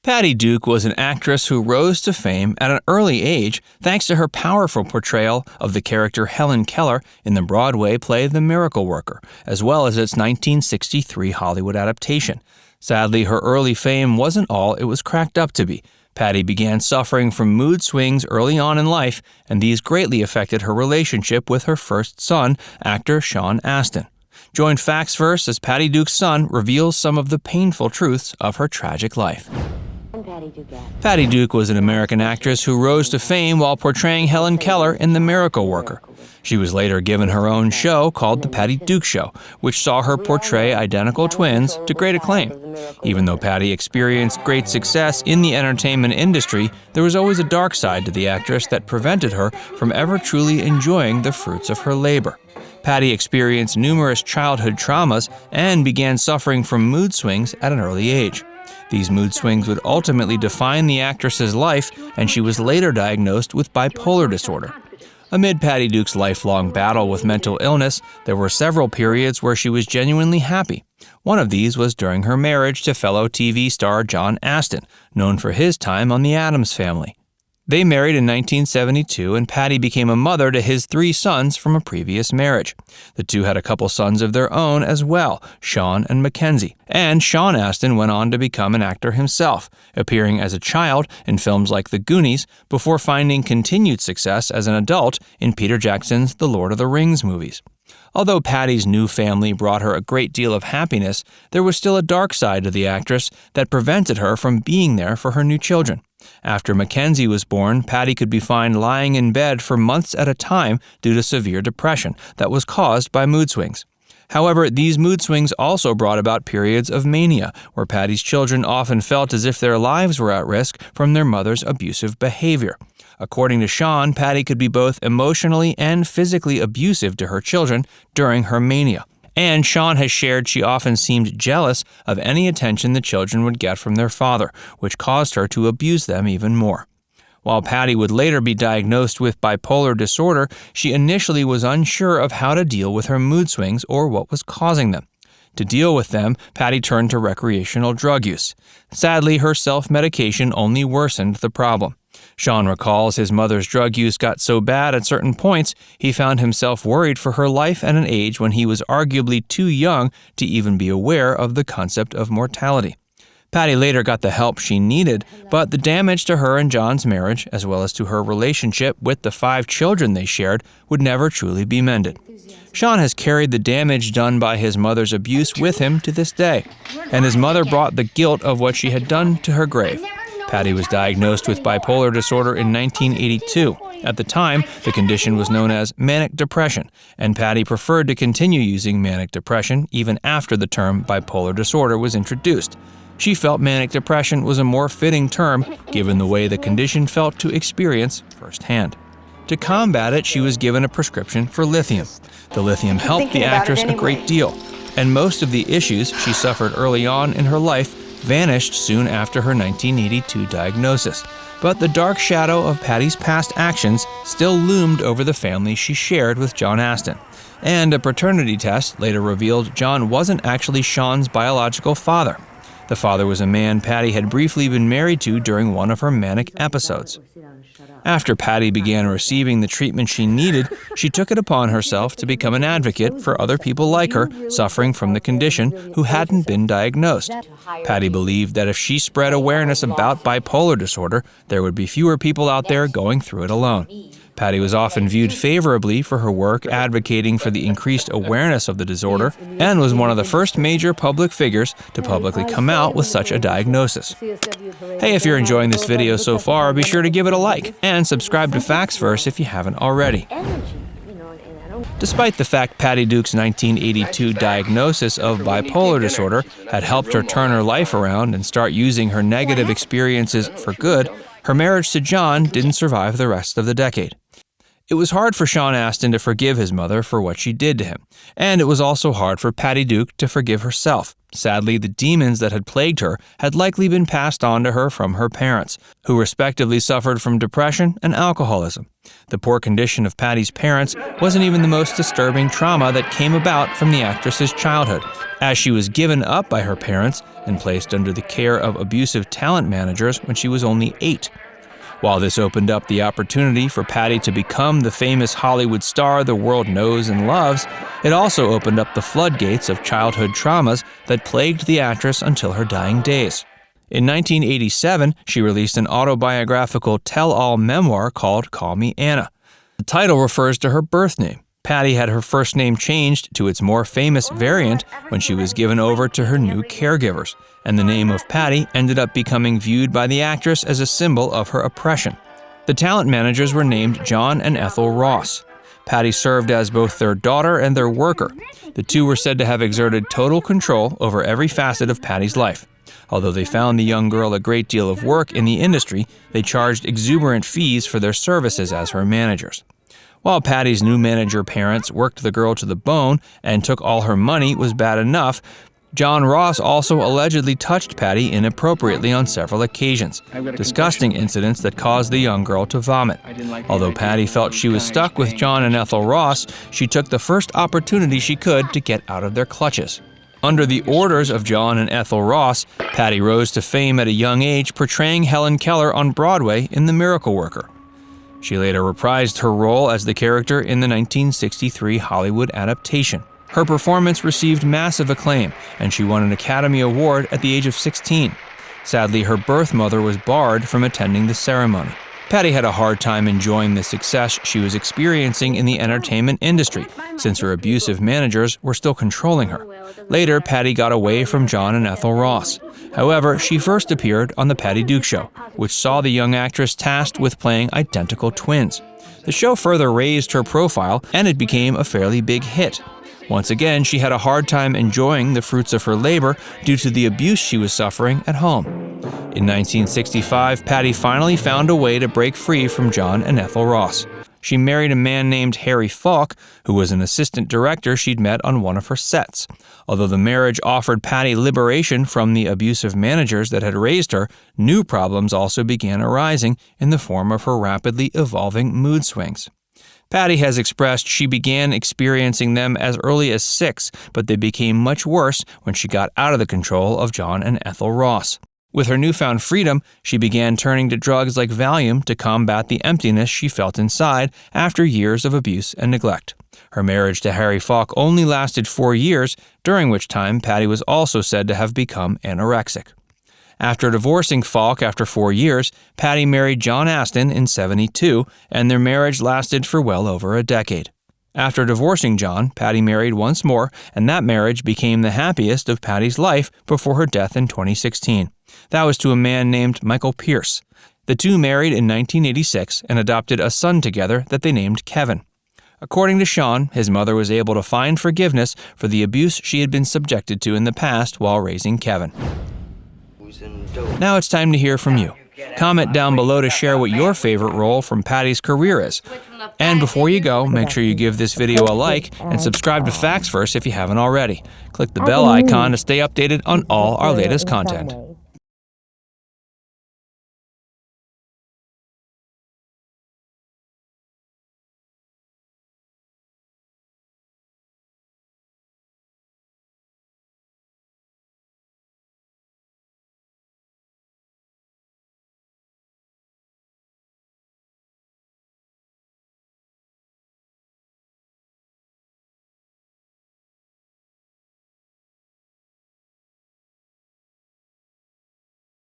Patty Duke was an actress who rose to fame at an early age thanks to her powerful portrayal of the character Helen Keller in the Broadway play The Miracle Worker, as well as its 1963 Hollywood adaptation. Sadly, her early fame wasn't all it was cracked up to be. Patty began suffering from mood swings early on in life, and these greatly affected her relationship with her first son, actor Sean Astin. Join FactsVerse as Patty Duke's son reveals some of the painful truths of her tragic life. Patty Duke was an American actress who rose to fame while portraying Helen Keller in The Miracle Worker. She was later given her own show called The Patty Duke Show, which saw her portray identical twins to great acclaim. Even though Patty experienced great success in the entertainment industry, there was always a dark side to the actress that prevented her from ever truly enjoying the fruits of her labor. Patty experienced numerous childhood traumas and began suffering from mood swings at an early age. These mood swings would ultimately define the actress's life, and she was later diagnosed with bipolar disorder. Amid Patty Duke's lifelong battle with mental illness, there were several periods where she was genuinely happy. One of these was during her marriage to fellow TV star John Astin, known for his time on The Addams Family. They married in 1972, and Patty became a mother to his 3 sons from a previous marriage. The two had a couple sons of their own as well, Sean and Mackenzie. And Sean Astin went on to become an actor himself, appearing as a child in films like The Goonies before finding continued success as an adult in Peter Jackson's The Lord of the Rings movies. Although Patty's new family brought her a great deal of happiness, there was still a dark side to the actress that prevented her from being there for her new children. After Mackenzie was born, Patty could be found lying in bed for months at a time due to severe depression that was caused by mood swings. However, these mood swings also brought about periods of mania, where Patty's children often felt as if their lives were at risk from their mother's abusive behavior. According to Sean, Patty could be both emotionally and physically abusive to her children during her mania. And Sean has shared she often seemed jealous of any attention the children would get from their father, which caused her to abuse them even more. While Patty would later be diagnosed with bipolar disorder, she initially was unsure of how to deal with her mood swings or what was causing them. To deal with them, Patty turned to recreational drug use. Sadly, her self-medication only worsened the problem. Sean recalls his mother's drug use got so bad at certain points, he found himself worried for her life at an age when he was arguably too young to even be aware of the concept of mortality. Patty later got the help she needed, but the damage to her and John's marriage, as well as to her relationship with the 5 children they shared, would never truly be mended. Sean has carried the damage done by his mother's abuse with him to this day, and his mother brought the guilt of what she had done to her grave. Patty was diagnosed with bipolar disorder in 1982. At the time, the condition was known as manic depression, and Patty preferred to continue using manic depression even after the term bipolar disorder was introduced. She felt manic depression was a more fitting term given the way the condition felt to experience firsthand. To combat it, she was given a prescription for lithium. The lithium helped the actress a great deal, and most of the issues she suffered early on in her life vanished soon after her 1982 diagnosis. But the dark shadow of Patty's past actions still loomed over the family she shared with John Astin. And a paternity test later revealed John wasn't actually Sean's biological father. The father was a man Patty had briefly been married to during one of her manic episodes. After Patty began receiving the treatment she needed, she took it upon herself to become an advocate for other people like her suffering from the condition who hadn't been diagnosed. Patty believed that if she spread awareness about bipolar disorder, there would be fewer people out there going through it alone. Patty was often viewed favorably for her work advocating for the increased awareness of the disorder and was one of the first major public figures to publicly come out with such a diagnosis. Hey, if you're enjoying this video so far, be sure to give it a like and subscribe to FactsVerse if you haven't already. Despite the fact Patty Duke's 1982 diagnosis of bipolar disorder had helped her turn her life around and start using her negative experiences for good, her marriage to John didn't survive the rest of the decade. It was hard for Sean Astin to forgive his mother for what she did to him, and it was also hard for Patty Duke to forgive herself. Sadly, the demons that had plagued her had likely been passed on to her from her parents, who respectively suffered from depression and alcoholism. The poor condition of Patty's parents wasn't even the most disturbing trauma that came about from the actress's childhood, as she was given up by her parents and placed under the care of abusive talent managers when she was only 8. While this opened up the opportunity for Patty to become the famous Hollywood star the world knows and loves, it also opened up the floodgates of childhood traumas that plagued the actress until her dying days. In 1987, she released an autobiographical tell-all memoir called Call Me Anna. The title refers to her birth name. Patty had her first name changed to its more famous variant when she was given over to her new caregivers, and the name of Patty ended up becoming viewed by the actress as a symbol of her oppression. The talent managers were named John and Ethel Ross. Patty served as both their daughter and their worker. The two were said to have exerted total control over every facet of Patty's life. Although they found the young girl a great deal of work in the industry, they charged exuberant fees for their services as her managers. While Patty's new manager parents worked the girl to the bone and took all her money was bad enough, John Ross also allegedly touched Patty inappropriately on several occasions, disgusting incidents that caused the young girl to vomit. Although Patty felt she was stuck with John and Ethel Ross, she took the first opportunity she could to get out of their clutches. Under the orders of John and Ethel Ross, Patty rose to fame at a young age portraying Helen Keller on Broadway in The Miracle Worker. She later reprised her role as the character in the 1963 Hollywood adaptation. Her performance received massive acclaim, and she won an Academy Award at the age of 16. Sadly, her birth mother was barred from attending the ceremony. Patty had a hard time enjoying the success she was experiencing in the entertainment industry, since her abusive managers were still controlling her. Later, Patty got away from John and Ethel Ross. However, she first appeared on The Patty Duke Show, which saw the young actress tasked with playing identical twins. The show further raised her profile, and it became a fairly big hit. Once again, she had a hard time enjoying the fruits of her labor due to the abuse she was suffering at home. In 1965, Patty finally found a way to break free from John and Ethel Ross. She married a man named Harry Falk, who was an assistant director she'd met on one of her sets. Although the marriage offered Patty liberation from the abusive managers that had raised her, new problems also began arising in the form of her rapidly evolving mood swings. Patty has expressed she began experiencing them as early as 6, but they became much worse when she got out of the control of John and Ethel Ross. With her newfound freedom, she began turning to drugs like Valium to combat the emptiness she felt inside after years of abuse and neglect. Her marriage to Harry Falk only lasted 4 years, during which time Patty was also said to have become anorexic. After divorcing Falk after 4 years, Patty married John Astin in '72, and their marriage lasted for well over a decade. After divorcing John, Patty married once more, and that marriage became the happiest of Patty's life before her death in 2016. That was to a man named Michael Pierce. The two married in 1986 and adopted a son together that they named Kevin. According to Sean, his mother was able to find forgiveness for the abuse she had been subjected to in the past while raising Kevin. Now it's time to hear from you. Comment down below to share what your favorite role from Patty's career is. And before you go, make sure you give this video a like and subscribe to Facts First if you haven't already. Click the bell icon to stay updated on all our latest content.